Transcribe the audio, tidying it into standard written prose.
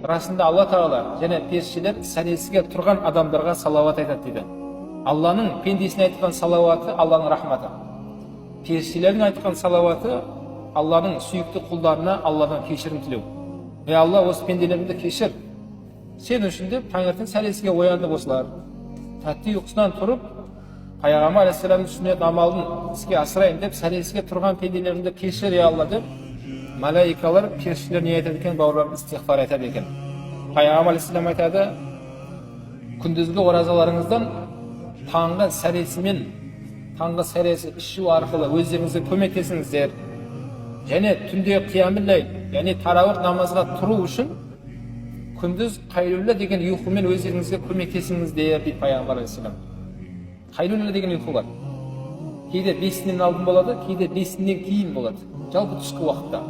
расында Алла Тағала және періштелер сәлесіге тұрған адамдарға салауат айтады дейді. Алланың пендесіне айтқан салауаты Алланың рахматы. Періштелердің айтқан салауаты Алланың сүйікті құлдарына Алладан кешірім тілеу. Алла, осы пенделерімді кешір. Сен үшін деп таңертең сәлесіге оянды осылар. Тәтті ұйқысынан тұрып, Пайғамбар алейхиссаламның сүннет амалын іске асырайын деп сәлесіге тұрған пенделерімді кешір, Алла деп, мәлаикалар періштелер не айтады екен, бауырларым, истиғфар айтады екен. Пайғамбар алейхиссалам айтады, күндізгі оразаларыңыздан таңғы сәресімен, таңғы сәресі ішу арқылы өздеріңізге көмектесіңіздер. Және түнде қиямul ләйл, яғни тарауих намазға тұру үшін күндіз қайлулла деген ұйқымен өздеріңізге көмектесіңіздер дейді Пайғамбар алейхиссалам. Қайлулла деген ұйқы бар. Кейде 5-нен алдын болады, кейде 5-нен кейін болады. Жалпы түскі уақытта.